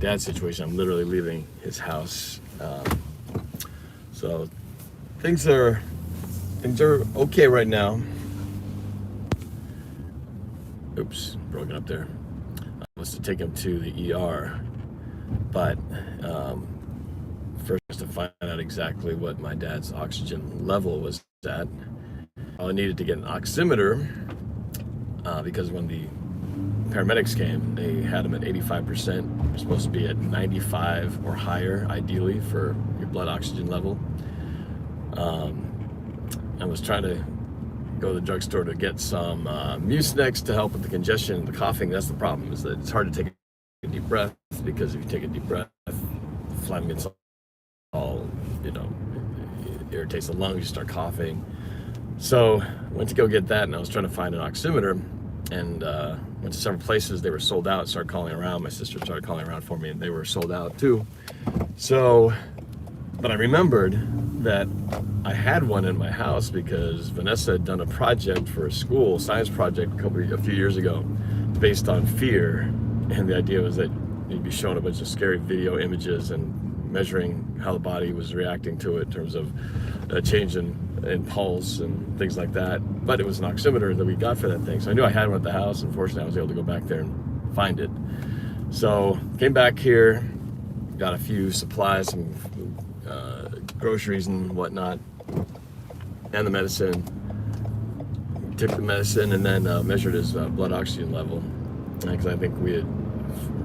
dad's situation, I'm literally leaving his house. So things are okay right now. Oops, broken up there. I was to take him to the ER, but first to find out exactly what my dad's oxygen level was at. I needed to get an oximeter because when the paramedics came, they had him at 85%. You're supposed to be at 95 or higher, ideally, for your blood oxygen level. I was trying to go to the drugstore to get some Mucinex to help with the congestion and the coughing. That's the problem, is that it's hard to take a deep breath, because if you take a deep breath, phlegm gets all, it irritates the lungs, you start coughing. So went to go get that, and I was trying to find an oximeter, and went to several places. They were sold out. Started calling around. My sister started calling around for me, and they were sold out too. So, but I remembered that I had one in my house because Vanessa had done a project for a school, science project, a few years ago, based on fear. And the idea was that you'd be shown a bunch of scary video images and measuring how the body was reacting to it in terms of a change in pulse and things like that. But it was an oximeter that we got for that thing. So I knew I had one at the house. Unfortunately, I was able to go back there and find it. So came back here, got a few supplies, some groceries and whatnot, and the medicine. Took the medicine and then measured his blood oxygen level, because I think we had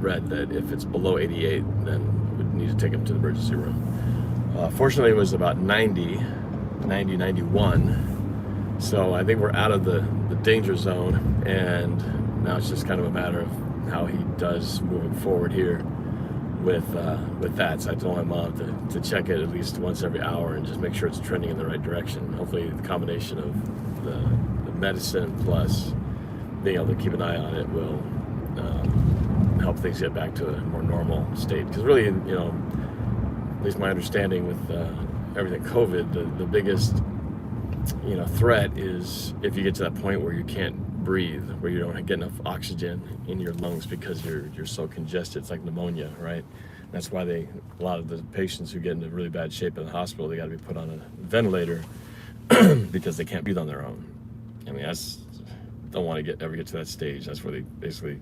read that if it's below 88, then we'd need to take him to the emergency room. Fortunately, it was about 90, 91. So I think we're out of the danger zone, and now it's just kind of a matter of how he does moving forward here with that. So I told my mom to check it at least once every hour and just make sure it's trending in the right direction. Hopefully the combination of the medicine plus being able to keep an eye on it will help things get back to a more normal state. Because really, at least my understanding with everything COVID, the biggest threat is if you get to that point where you can't breathe, where you don't get enough oxygen in your lungs because you're so congested. It's like pneumonia, right? That's why a lot of the patients who get into really bad shape in the hospital, they got to be put on a ventilator because they can't breathe on their own. I mean, don't want to ever get to that stage. That's where they basically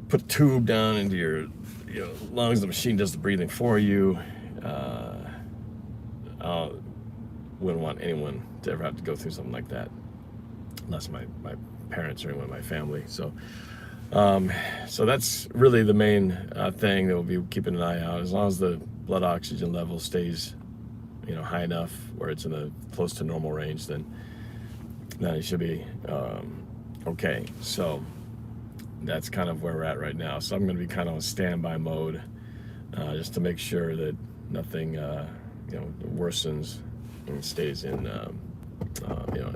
put a tube down into your lungs. The machine does the breathing for you. I wouldn't want anyone to ever have to go through something like that, unless my parents or anyone in my family. So that's really the main thing that we'll be keeping an eye out. As long as the blood oxygen level stays, high enough where it's in a close to normal range, then it should be okay. So that's kind of where we're at right now. So I'm going to be kind of on standby mode, just to make sure that nothing worsens and stays in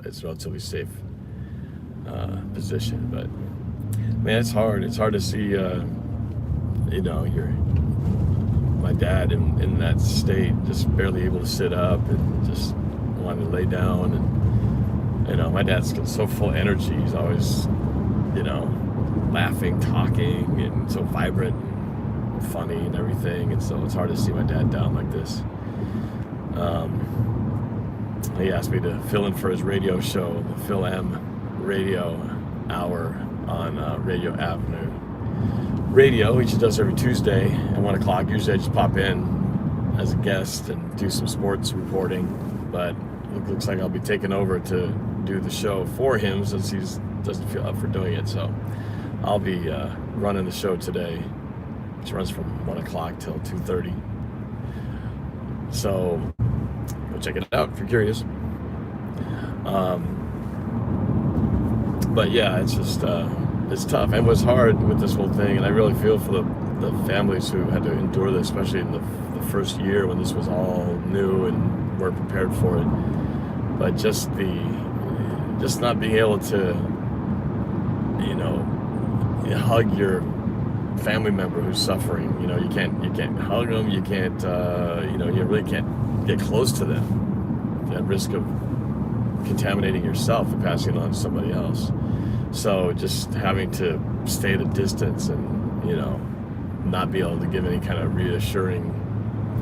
it's relatively safe position. But man, it's hard to see my dad in that state, just barely able to sit up and just wanting to lay down. And my dad's so full of energy. He's always laughing, talking, and so vibrant and funny and everything. And so it's hard to see my dad down like this. He asked me to fill in for his radio show, the Phil M Radio Hour on Radio Avenue Radio, which he does every Tuesday at 1 o'clock. Usually I just pop in as a guest and do some sports reporting, but it looks like I'll be taking over to do the show for him since he doesn't feel up for doing it. So I'll be running the show today, which runs from 1 o'clock till 2:30. So go check it out if you're curious. But yeah, it's just it's tough, and it was hard with this whole thing, and I really feel for the families who had to endure this, especially in the first year when this was all new and weren't prepared for it. But just not being able to hug your family member who's suffering. You can't hug them. You can't you really can't get close to them at risk of contaminating yourself and passing it on to somebody else. So just having to stay at a distance and not be able to give any kind of reassuring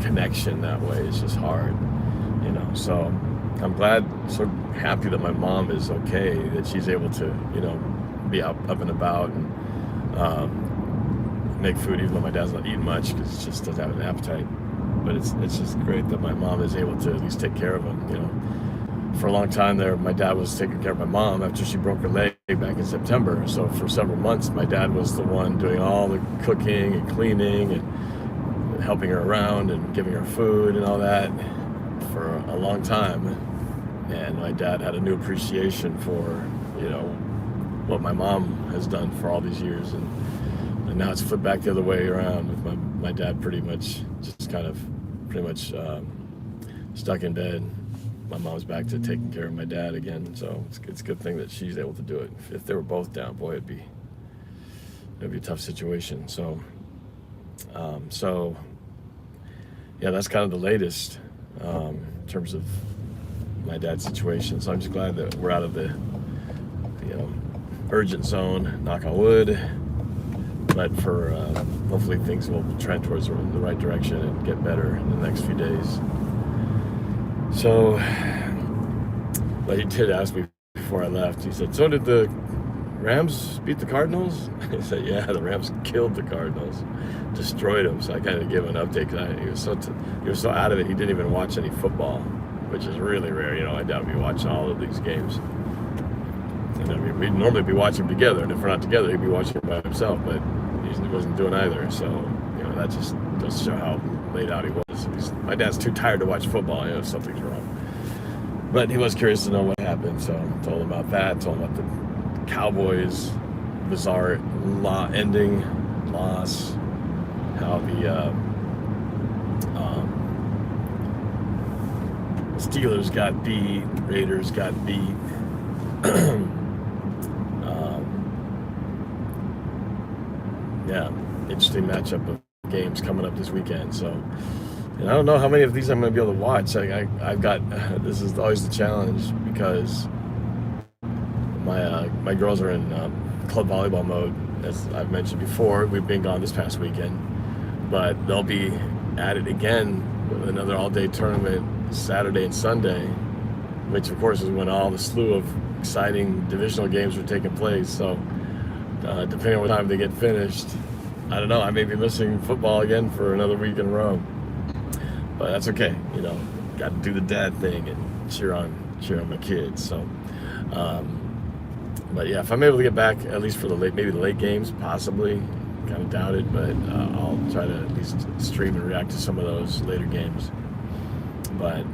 connection that way is just hard, you know. So I'm glad, so happy that my mom is okay, that she's able to, you know, be up and about and make food, even though my dad's not eating much because he just doesn't have an appetite. But it's just great that my mom is able to at least take care of him, you know. For a long time there, my dad was taking care of my mom after she broke her leg back in September. So for several months, my dad was the one doing all the cooking and cleaning and helping her around and giving her food and all that for a long time. And my dad had a new appreciation for, you know, what my mom has done for all these years. And now it's flipped back the other way around with my dad pretty much stuck in bed. My mom's back to taking care of my dad again. So it's a good thing that she's able to do it. If they were both down, boy, it'd be a tough situation. So yeah, that's kind of the latest in terms of my dad's situation. So I'm just glad that we're out of the, you know, urgent zone, knock on wood. But for hopefully things will trend towards the right direction and get better in the next few days. So, but he did ask me before I left. He said, "So did the Rams beat the Cardinals?" I said, "Yeah, the Rams killed the Cardinals, destroyed them." So I kind of gave him an update because he was so out of it. He didn't even watch any football, which is really rare. You know, I doubt he'd be watching all of these games. And I mean, we'd normally be watching together, and if we're not together, he'd be watching by himself. But he wasn't doing either. So, you know, that just goes to show how laid out he was. My dad's too tired to watch football. You know, something's wrong. But he was curious to know what happened, so I told him about that. Told him about the Cowboys' bizarre ending, loss. How the Steelers got beat, Raiders got beat. Yeah, interesting matchup of games coming up this weekend. So, and I don't know how many of these I'm going to be able to watch. I've got, this is always the challenge because my girls are in club volleyball mode, as I've mentioned before. We've been gone this past weekend, but they'll be at it again with another all-day tournament Saturday and Sunday, which of course is when all the slew of exciting divisional games are taking place. So depending on what time they get finished, I don't know, I may be missing football again for another week in a row. But that's okay, you know, got to do the dad thing and cheer on my kids. So, but yeah, if I'm able to get back at least for maybe the late games, possibly, kind of doubt it, but I'll try to at least stream and react to some of those later games. But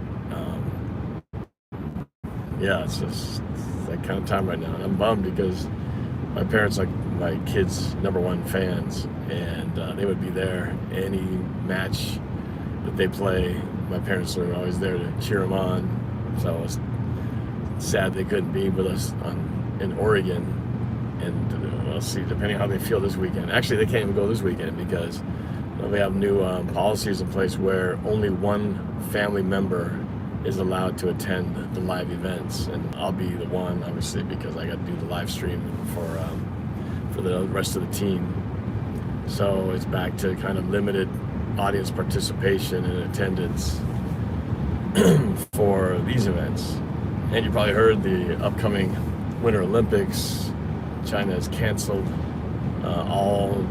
yeah, it's that kind of time right now. And I'm bummed because my parents are my kids' #1 fans, and they would be there any match that they play. My parents are always there to cheer them on. So I was sad they couldn't be with us in Oregon. And we'll see, depending on how they feel this weekend. Actually, they can't even go this weekend because they have new policies in place where only one family member is allowed to attend the live events, and I'll be the one, obviously, because I got to do the live stream for the rest of the team. So it's back to kind of limited audience participation and attendance for these events. And you probably heard the upcoming Winter Olympics. China has canceled all,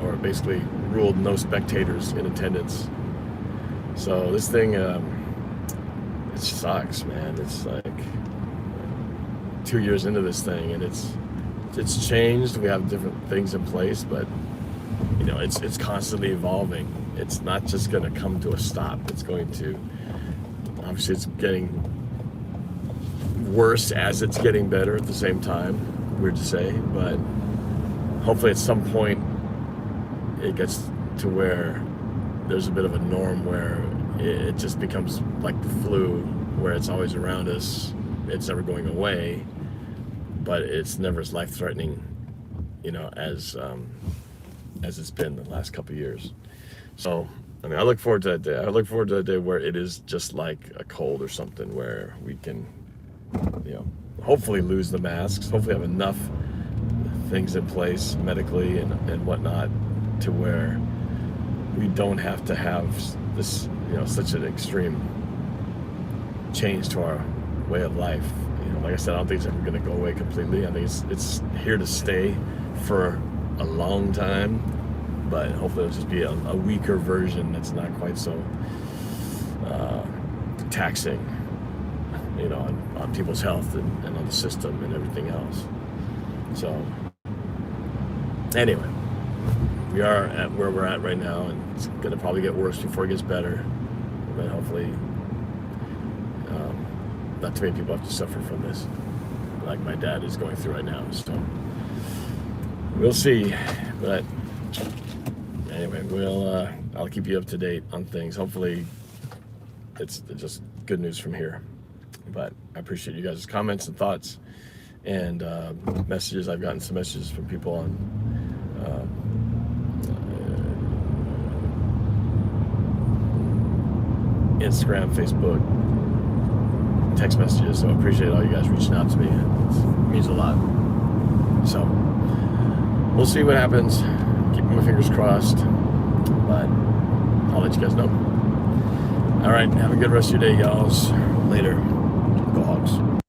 or basically ruled no spectators in attendance. So this thing, it sucks, man. It's like 2 years into this thing, and it's changed. We have different things in place, but you know, it's constantly evolving. It's not just going to come to a stop. It's going to, obviously, it's getting worse as it's getting better at the same time. Weird to say, but hopefully at some point it gets to where there's a bit of a norm where it just becomes like the flu, where it's always around us, it's never going away, but it's never as life-threatening, you know, as it's been the last couple of years. So, I mean, I look forward to that day. I look forward to that day where it is just like a cold or something, where we can, you know, hopefully lose the masks, hopefully have enough things in place medically and whatnot to where we don't have to have this, such an extreme change to our way of life. Like I said, I don't think it's ever going to go away completely. I think it's here to stay for a long time, but hopefully it'll just be a weaker version that's not quite so taxing, on people's health and on the system and everything else. So anyway, we are at where we're at right now, and it's going to probably get worse before it gets better, but hopefully not too many people have to suffer from this like my dad is going through right now. So we'll see, but anyway, I'll keep you up to date on things. Hopefully it's just good news from here, but I appreciate you guys' comments and thoughts and messages. I've gotten some messages from people on Instagram, Facebook, text messages, so I appreciate all you guys reaching out to me. It means a lot. So we'll see what happens. Keeping my fingers crossed, but I'll let you guys know. All right, have a good rest of your day, y'all. Later. Go Hawks.